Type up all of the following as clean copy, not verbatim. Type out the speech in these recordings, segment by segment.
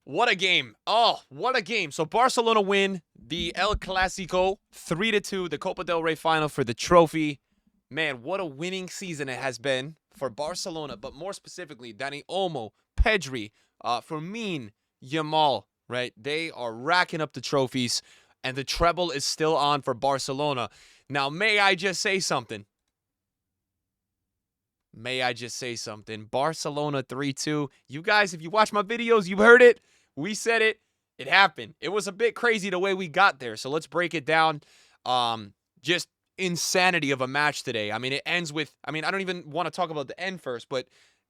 What a game. Oh, what a game. So Barcelona win the El Clásico 3-2, the Copa del Rey final for the trophy. Man, what a winning season it has been for Barcelona, but more specifically, Dani Olmo, Pedri, Lamine Yamal, right? They are racking up the trophies, and the treble is still on for Barcelona. Now, may I just say something? Barcelona 3-2. You guys, if you watch my videos, you've heard it. We said it. It happened. It was a bit crazy the way we got there. So let's break it down. Just insanity of a match today. I mean, it ends with, I don't even want to talk about the end first, but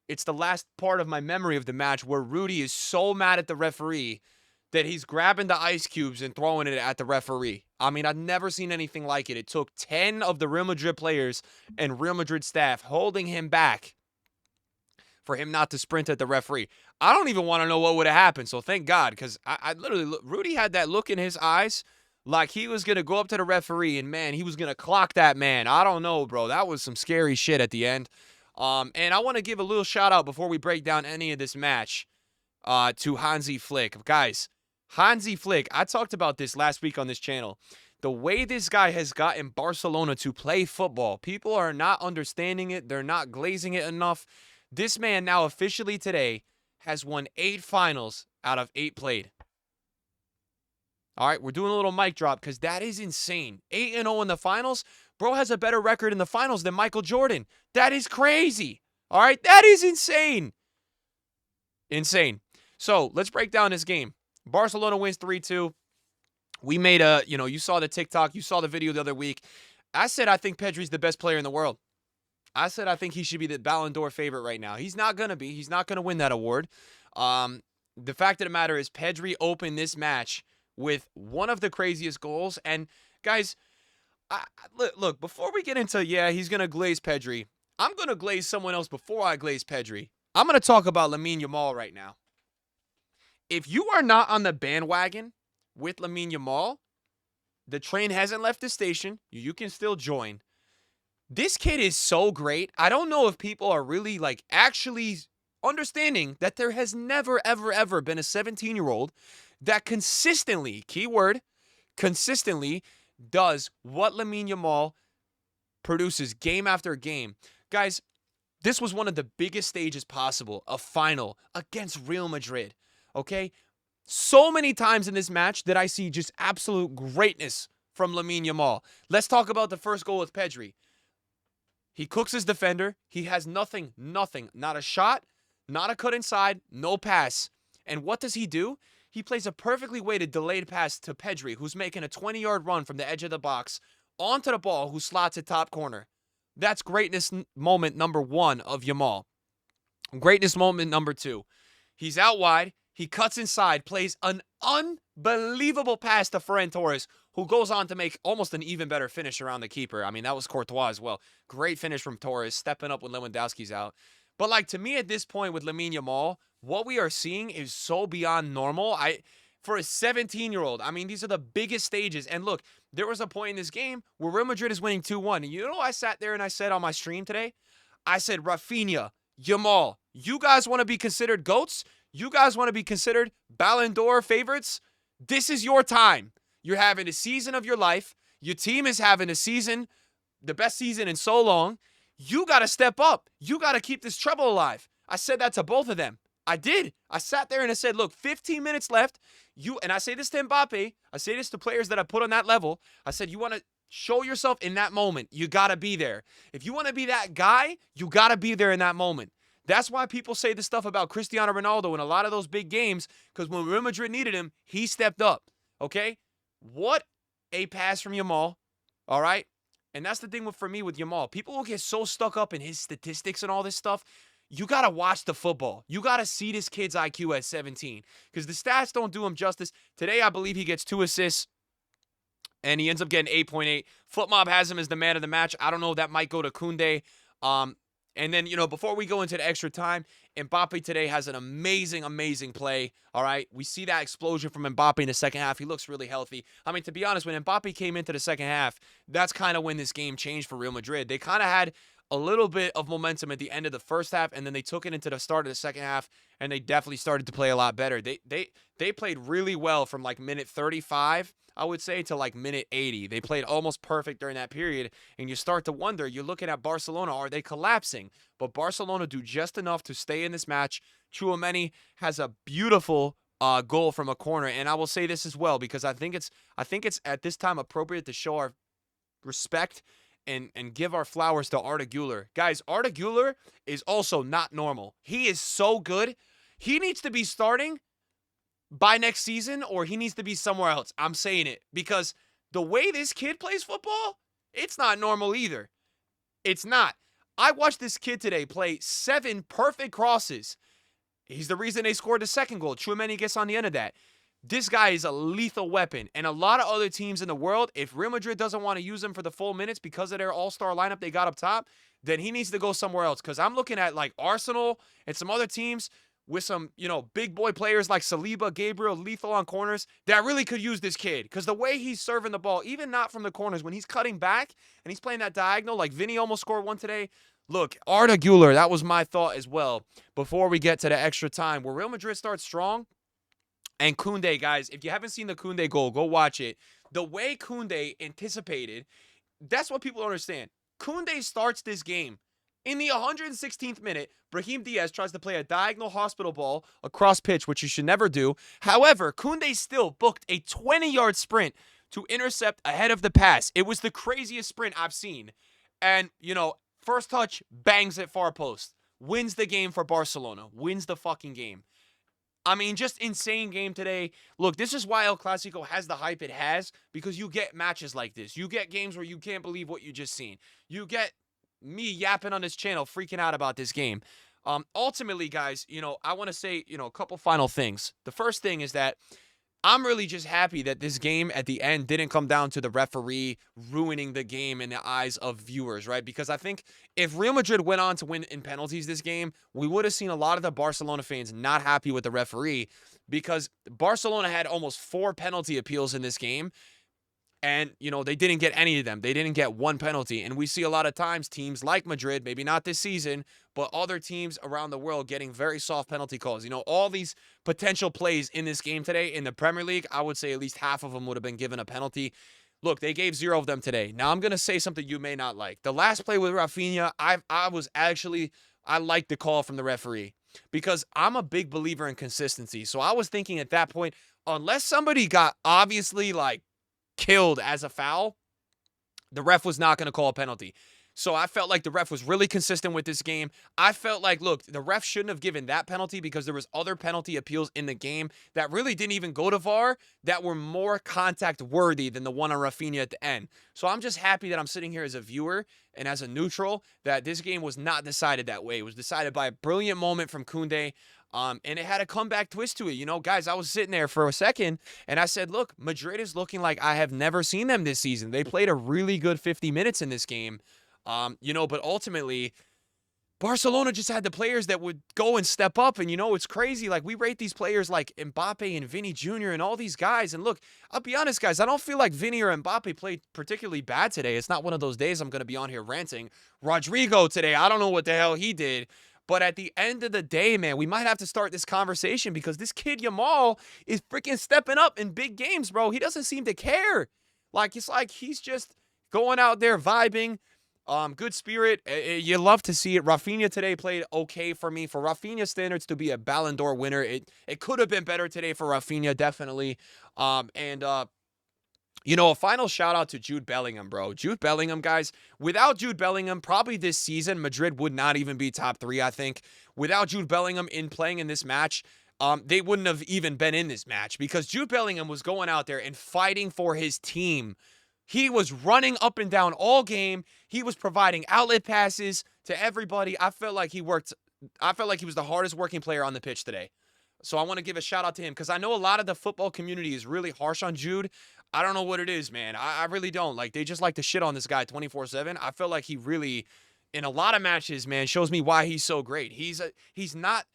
it's the last part of my memory of the match where Rudy is so mad at the referee that he's grabbing the ice cubes and throwing it at the referee. I mean, I've never seen anything like it. It took 10 of the Real Madrid players and Real Madrid staff holding him back for him not to sprint at the referee. I don't even want to know what would have happened, so thank God, because I literally, Rudy had that look in his eyes like he was going to go up to the referee and, man, he was going to clock that man. I don't know, bro. That was some scary shit at the end. And I want to give a little shout out before we break down any of this match to Hansi Flick. Guys, Hansi Flick, I talked about this last week on this channel. The way this guy has gotten Barcelona to play football, people are not understanding it. They're not glazing it enough. This man now officially today has won 8 finals out of 8 played. All right, we're doing a little mic drop because that is insane. 8-0 in the finals. Bro has a better record in the finals than Michael Jordan. That is crazy. All right, that is insane. Insane. So let's break down this game. Barcelona wins 3-2. We made you saw the TikTok, you saw the video the other week. I said I think Pedri's the best player in the world. I said I think he should be the Ballon d'Or favorite right now. He's not going to be. He's not going to win that award. The fact of the matter is Pedri opened this match with one of the craziest goals. And, guys, look, before we get into, he's going to glaze Pedri, I'm going to glaze someone else before I glaze Pedri. I'm going to talk about Lamine Yamal right now. If you are not on the bandwagon with Lamine Yamal, the train hasn't left the station. You can still join. This kid is so great. I don't know if people are really actually understanding that there has never, ever, ever been a 17-year-old that consistently, keyword, consistently does what Lamine Yamal produces game after game. Guys, this was one of the biggest stages possible, a final against Real Madrid. Okay? So many times in this match that I see just absolute greatness from Lamine Yamal. Let's talk about the first goal with Pedri. He cooks his defender. He has nothing. Not a shot, not a cut inside, no pass. And what does he do? He plays a perfectly weighted delayed pass to Pedri, who's making a 20-yard run from the edge of the box onto the ball, who slots at top corner. That's greatness moment number 1 of Yamal. Greatness moment number 2. He's out wide. He cuts inside, plays an unbelievable pass to Ferran Torres, who goes on to make almost an even better finish around the keeper. I mean, that was Courtois as well. Great finish from Torres, stepping up when Lewandowski's out. But to me at this point with Lamine Yamal, what we are seeing is so beyond normal. For a 17-year-old, these are the biggest stages. And look, there was a point in this game where Real Madrid is winning 2-1. And you know I sat there and I said on my stream today? I said, Rafinha, Yamal, you guys want to be considered GOATs? You guys want to be considered Ballon d'Or favorites? This is your time. You're having a season of your life. Your team is having a season, the best season in so long. You got to step up. You got to keep this treble alive. I said that to both of them. I did. I sat there and I said, look, 15 minutes left. And I say this to Mbappe. I say this to players that I put on that level. I said, you want to show yourself in that moment. You got to be there. If you want to be that guy, you got to be there in that moment. That's why people say this stuff about Cristiano Ronaldo in a lot of those big games, because when Real Madrid needed him, he stepped up, okay? What a pass from Yamal, all right? And that's the thing for me with Yamal. People will get so stuck up in his statistics and all this stuff. You got to watch the football. You got to see this kid's IQ at 17, because the stats don't do him justice. Today, I believe he gets 2 assists, and he ends up getting 8.8. FootMob has him as the man of the match. I don't know. That might go to Kounde. And then, before we go into the extra time, Mbappe today has an amazing, amazing play, all right? We see that explosion from Mbappe in the second half. He looks really healthy. To be honest, when Mbappe came into the second half, that's kind of when this game changed for Real Madrid. They kind of had a little bit of momentum at the end of the first half, and then they took it into the start of the second half, and they definitely started to play a lot better. They played really well from like minute 35, I would say, to like minute 80. They played almost perfect during that period, and you start to wonder, you're looking at Barcelona, are they collapsing? But Barcelona do just enough to stay in this match. Tchouaméni has a beautiful goal from a corner, and I will say this as well, because I think it's at this time appropriate to show our respect and give our flowers to Arda Güler. Guys, Arda Güler is also not normal. He is so good. He needs to be starting by next season, or he needs to be somewhere else. I'm saying it because the way this kid plays football, it's not normal either. It's not. I watched this kid today play 7 perfect crosses. He's the reason they scored the second goal. Tchouaméni gets on the end of that. This guy is a lethal weapon. And a lot of other teams in the world, if Real Madrid doesn't want to use him for the full minutes because of their all-star lineup they got up top, then he needs to go somewhere else. Because I'm looking at like Arsenal and some other teams with some, big boy players like Saliba, Gabriel, lethal on corners that really could use this kid. Because the way he's serving the ball, even not from the corners, when he's cutting back and he's playing that diagonal, like Vinny almost scored one today. Look, Arda Güler, that was my thought as well before we get to the extra time. Where Real Madrid starts strong, and Kounde, guys, if you haven't seen the Kounde goal, go watch it. The way Kounde anticipated, that's what people don't understand. Kounde starts this game. In the 116th minute, Brahim Diaz tries to play a diagonal hospital ball across pitch, which you should never do. However, Kounde still booked a 20-yard sprint to intercept ahead of the pass. It was the craziest sprint I've seen. And, first touch, bangs it far post. Wins the game for Barcelona. Wins the fucking game. I mean, just insane game today. Look, this is why El Clásico has the hype it has, because you get matches like this. You get games where you can't believe what you just seen. You get me yapping on this channel, freaking out about this game. Ultimately, guys, I want to say, a couple final things. The first thing is that I'm really just happy that this game at the end didn't come down to the referee ruining the game in the eyes of viewers, right? Because I think if Real Madrid went on to win in penalties this game, we would have seen a lot of the Barcelona fans not happy with the referee, because Barcelona had almost 4 penalty appeals in this game. And, they didn't get any of them. They didn't get one penalty. And we see a lot of times teams like Madrid, maybe not this season, but other teams around the world getting very soft penalty calls. All these potential plays in this game today in the Premier League, I would say at least half of them would have been given a penalty. Look, they gave 0 of them today. Now, I'm going to say something you may not like. The last play with Rafinha, I liked the call from the referee, because I'm a big believer in consistency. So I was thinking at that point, unless somebody got obviously killed as a foul, the ref was not going to call a penalty. So I felt like the ref was really consistent with this game. I felt like, look, the ref shouldn't have given that penalty, because there was other penalty appeals in the game that really didn't even go to VAR that were more contact worthy than the one on Rafinha at the end. So I'm just happy that I'm sitting here as a viewer and as a neutral that this game was not decided that way. It was decided by a brilliant moment from Kounde. And it had a comeback twist to it. Guys, I was sitting there for a second and I said, look, Madrid is looking like I have never seen them this season. They played a really good 50 minutes in this game. But ultimately, Barcelona just had the players that would go and step up. And, it's crazy. We rate these players like Mbappe and Vinny Jr. and all these guys. And look, I'll be honest, guys, I don't feel like Vinny or Mbappe played particularly bad today. It's not one of those days I'm going to be on here ranting. Rodrigo today, I don't know what the hell he did. But at the end of the day, man, we might have to start this conversation, because this kid Yamal is freaking stepping up in big games, bro. He doesn't seem to care. It's like he's just going out there vibing. Good spirit. You love to see it. Rafinha today played okay for me. For Rafinha standards to be a Ballon d'Or winner, it could have been better today for Rafinha, definitely. A final shout out to Jude Bellingham, bro. Jude Bellingham, guys. Without Jude Bellingham, probably this season, Madrid would not even be top 3, I think. Without Jude Bellingham playing in this match, they wouldn't have even been in this match, because Jude Bellingham was going out there and fighting for his team. He was running up and down all game. He was providing outlet passes to everybody. I felt like he was the hardest working player on the pitch today. So I want to give a shout out to him, because I know a lot of the football community is really harsh on Jude. I don't know what it is, man. I really don't. They just like to shit on this guy 24/7. I feel like he really, in a lot of matches, man, shows me why he's so great. He's not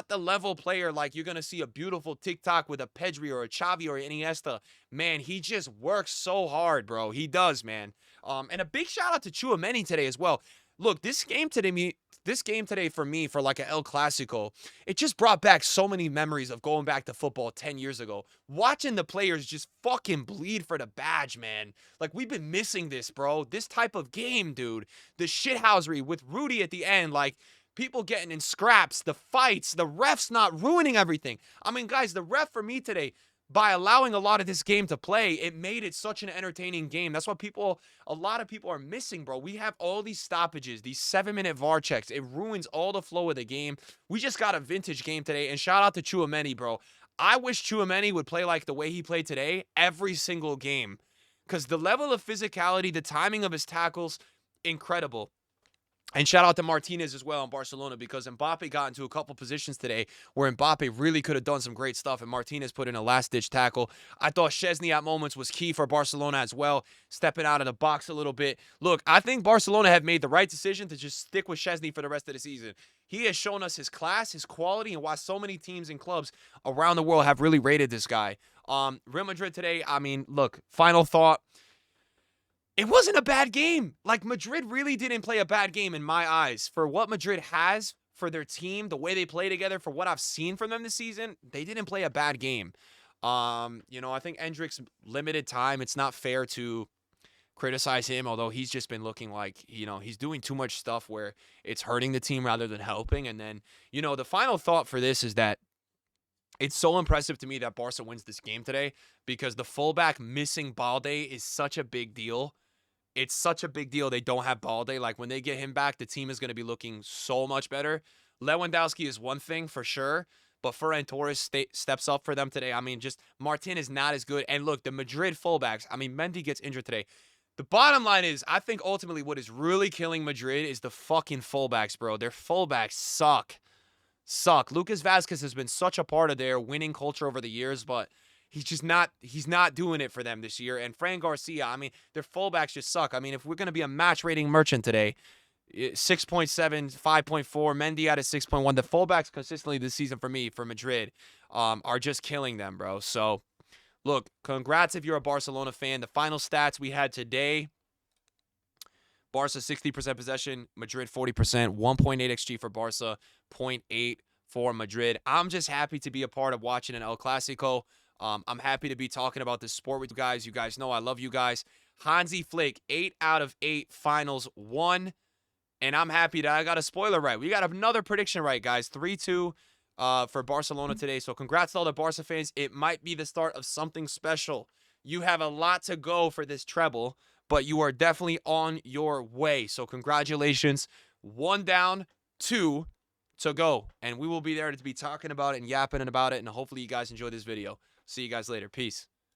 the level player like you're going to see a beautiful TikTok with a Pedri or a Xavi or an Iniesta. Man, he just works so hard, bro. He does, man. And a big shout out to Tchouaméni today as well. look, this game today for me, for like a El Clásico, it just brought back so many memories of going back to football 10 years ago. Watching the players just fucking bleed for the badge, man. Like, we've been missing this, bro. This type of game, dude. The shithousery with Rudy at the end, like, people getting in scraps, the fights, the refs not ruining everything. I mean, guys, the ref for me today, by allowing a lot of this game to play, it made it such an entertaining game. That's what a lot of people are missing, bro. We have all these stoppages, these 7-minute VAR checks. It ruins all the flow of the game. We just got a vintage game today, and shout out to Tchouaméni, bro. I wish Tchouaméni would play like the way he played today every single game, because the level of physicality, the timing of his tackles, incredible. And shout out to Martinez as well in Barcelona, because Mbappe got into a couple positions today where Mbappe really could have done some great stuff, and Martinez put in a last-ditch tackle. I thought Szczesny at moments was key for Barcelona as well, stepping out of the box a little bit. Look, I think Barcelona have made the right decision to just stick with Szczesny for the rest of the season. He has shown us his class, his quality, and why so many teams and clubs around the world have really rated this guy. Real Madrid today, I mean, look, final thought. It wasn't a bad game. Like, Madrid really didn't play a bad game in my eyes. For what Madrid has, for their team, the way they play together, for what I've seen from them this season, they didn't play a bad game. I think Endrick's limited time. It's not fair to criticize him, although he's just been looking like, he's doing too much stuff where it's hurting the team rather than helping. And then, the final thought for this is that it's so impressive to me that Barca wins this game today, because the fullback missing Balde is such a big deal. It's such a big deal they don't have Balde. Like, when they get him back, the team is going to be looking so much better. Lewandowski is one thing for sure, but Ferran Torres steps up for them today. I mean, just Martin is not as good. And look, the Madrid fullbacks, I mean, Mendy gets injured today. The bottom line is, I think ultimately what is really killing Madrid is the fucking fullbacks, bro. Their fullbacks suck. Lucas Vazquez has been such a part of their winning culture over the years, but he's not doing it for them this year. And Fran Garcia, I mean, their fullbacks just suck. I mean, if we're going to be a match rating merchant today, 6.7, 5.4, Mendy at a 6.1. The fullbacks consistently this season for me, for Madrid, are just killing them, bro. So, look, congrats if you're a Barcelona fan. The final stats we had today: Barca 60% possession, Madrid 40%, 1.8 XG for Barca, 0.8 for Madrid. I'm just happy to be a part of watching an El Clásico. I'm happy to be talking about this sport with you guys. You guys know I love you guys. Hansi Flick, 8 out of 8 finals won. And I'm happy that I got a spoiler right. We got another prediction right, guys. 3-2 for Barcelona today. So congrats to all the Barca fans. It might be the start of something special. You have a lot to go for this treble, but you are definitely on your way. So congratulations. 1 down, 2 to go. And we will be there to be talking about it and yapping about it. And hopefully you guys enjoy this video. See you guys later. Peace.